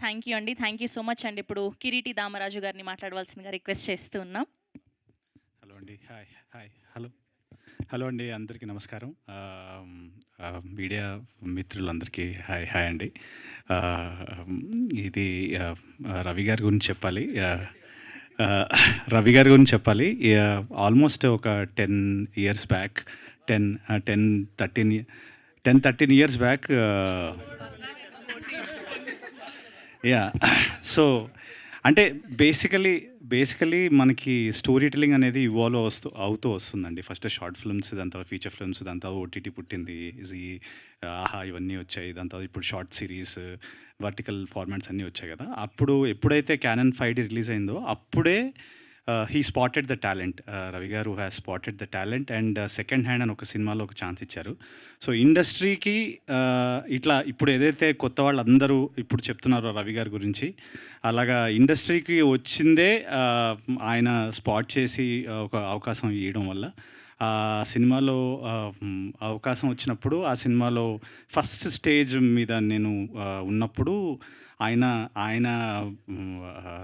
Thank you అండి. Thank you so much అండి. ఇప్పుడు కిరీటి దామరాజు గారిని మాట్లాడవలసిందిగా రిక్వెస్ట్ చేస్తూ ఉన్నాం. హలో అండి. హాయ్. హాయ్. హలో. హలో అండి. అందరికీ నమస్కారం. మీడియా మిత్రులందరికీ హాయ్. హాయ్ అండి. ఇది రవి గారి గురించి చెప్పాలి. రవి గారి గురించి చెప్పాలి. ఆల్మోస్ట్ ఒక 10 years back 13 years back so అంటే బేసికలీ మనకి స్టోరీ టెల్లింగ్ అనేది ఇవాల్వ్ అవుతూ వస్తుందండి. ఫస్ట్ షార్ట్ ఫిల్మ్స్, దాని తర్వాత ఫీచర్ ఫిల్మ్స్, దాని తర్వాత ఓటీటీ పుట్టింది. ఆహా ఇవన్నీ వచ్చాయి. దాని తర్వాత ఇప్పుడు షార్ట్ సిరీస్, వర్టికల్ ఫార్మాట్స్ అన్నీ వచ్చాయి కదా. ఎప్పుడైతే క్యానన్ 5D రిలీజ్ అయిందో అప్పుడే he spotted the talent. Ravi గారు has spotted the talent and second hand అని ఒక సినిమాలో ఒక ఛాన్స్ ఇచ్చారు. సో ఇండస్ట్రీకి ఇట్లా ఇప్పుడు ఏదైతే కొత్త వాళ్ళందరూ ఇప్పుడు చెప్తున్నారో రవి గారి గురించి, అలాగా ఇండస్ట్రీకి వచ్చిందే ఆయన స్పాట్ చేసి ఒక అవకాశం ఇవ్వడం వల్ల ఆ సినిమాలో అవకాశం వచ్చినప్పుడు ఆ సినిమాలో ఫస్ట్ స్టేజ్ మీద నేను ఉన్నప్పుడు ఆయన ఆయన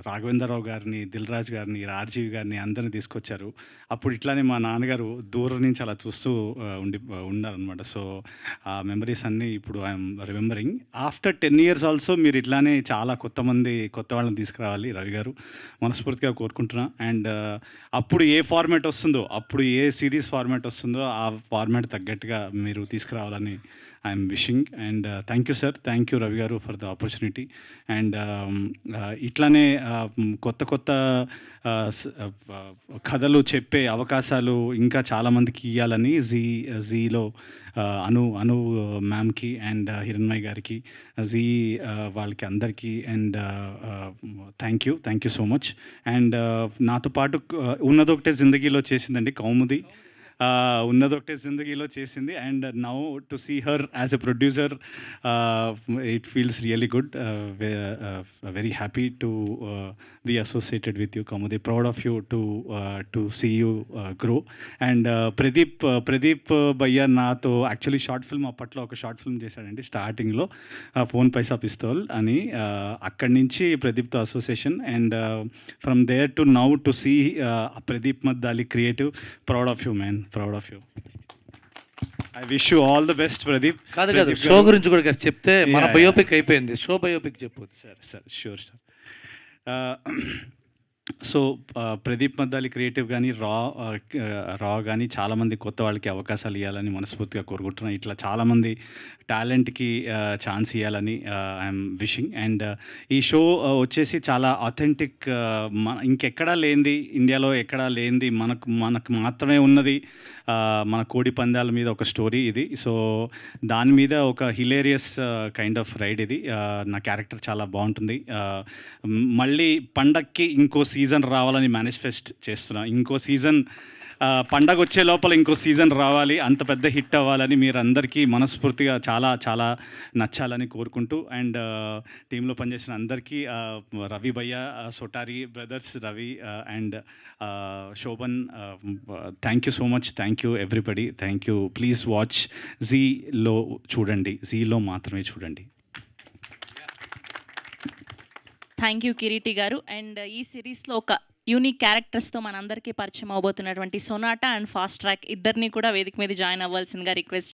రాఘవేంద్రరావు గారిని, దిల్ రాజు గారిని, రాజీవ్ గారిని అందరిని తీసుకొచ్చారు. అప్పుడు ఇట్లానే మా నాన్నగారు దూరం నుంచి అలా చూస్తూ ఉన్నారనమాట. సో ఆ మెమరీస్ అన్నీ ఇప్పుడు I'm remembering. After 10 years also మీరు ఇట్లానే చాలా కొత్త వాళ్ళని తీసుకురావాలి రవి గారు, మనస్ఫూర్తిగా కోరుకుంటున్నా. అండ్ అప్పుడు ఏ ఫార్మాట్ వస్తుందో, అప్పుడు ఏ సిరీస్ ఫార్మాట్ వస్తుందో ఆ ఫార్మాట్ తగ్గట్టుగా మీరు తీసుకురావాలని I'm wishing. And thank you sir, thank you Ravi గారు ఫర్ ద ఆపర్చునిటీ. అండ్ ఇట్లానే కొత్త కథలు చెప్పే అవకాశాలు ఇంకా చాలామందికి ఇవ్వాలని జీలో అను మ్యామ్కి అండ్ హిరణ్మయ్ గారికి, జీ వాళ్ళకి అందరికీ and thank you so much. And నాతో పాటు ఉన్నదొకటే జిందగీలో చేసిందండి కౌముది, ఉన్నదొకటే జిందగీలో చేసింది. And now to see her as a producer it feels really good. Very happy to be associated with you Kaumudi. Proud of you to see you grow. And Pradeep bhaiya నాతో actually short film అప్పట్లో ఒక షార్ట్ ఫిల్మ్ చేశాడండి స్టార్టింగ్లో, phone పైసా pistol అని. అక్కడి నుంచి ప్రదీప్తో association. And from there to now to see Pradeep Maddali creative. Proud of you man, proud of you. I wish you all the best Pradeep. కాదు షో గురించి కూడా చెప్తే మన బయోపిక్ అయిపోయింది. షో బయోపిక్ చెప్పు sir. Sure sir. So Pradeep Maddali creative కానీ రా కానీ చాలామంది కొత్త వాళ్ళకి అవకాశాలు ఇవ్వాలని మనస్ఫూర్తిగా కోరుకుంటున్నాను. ఇట్లా చాలామంది టాలెంట్కి ఛాన్స్ ఇవ్వాలని ఐఎమ్ విషింగ్. అండ్ ఈ షో వచ్చేసి చాలా ఆథెంటిక్, ఇంకెక్కడా లేనిది, ఇండియాలో ఎక్కడా లేనిది, మనకు మాత్రమే ఉన్నది మన కోడి పందాల మీద ఒక స్టోరీ ఇది. సో దాని మీద ఒక హిలేరియస్ కైండ్ ఆఫ్ రైడ్ ఇది. నా క్యారెక్టర్ చాలా బాగుంటుంది. మళ్ళీ పండక్కి ఇంకో సీజన్ రావాలని మేనిఫెస్ట్ చేస్తున్నా. ఇంకో సీజన్ పండగ వచ్చే లోపల ఇంకో సీజన్ రావాలి, అంత పెద్ద హిట్ అవ్వాలని మీరందరికీ మనస్ఫూర్తిగా చాలా చాలా నచ్చాలని కోరుకుంటూ, అండ్ టీంలో పనిచేసిన అందరికీ రవి భయ్య, Sotari brothers, Ravi and Shobhan, thank you so much. Thank you everybody. Thank you. Please watch జీలో చూడండి, జీలో మాత్రమే చూడండి. థ్యాంక్ యూ కిరీటి గారు. అండ్ ఈ సిరీస్లో ఒక యూనిక్ క్యారెక్టర్స్తో మనందరికీ పరిచయం అవబోతున్నటువంటి సొనాటా అండ్ ఫాస్ట్ ట్రాక్ ఇద్దరిని కూడా వేదిక మీద జాయిన్ అవ్వాల్సిందిగా రిక్వెస్ట్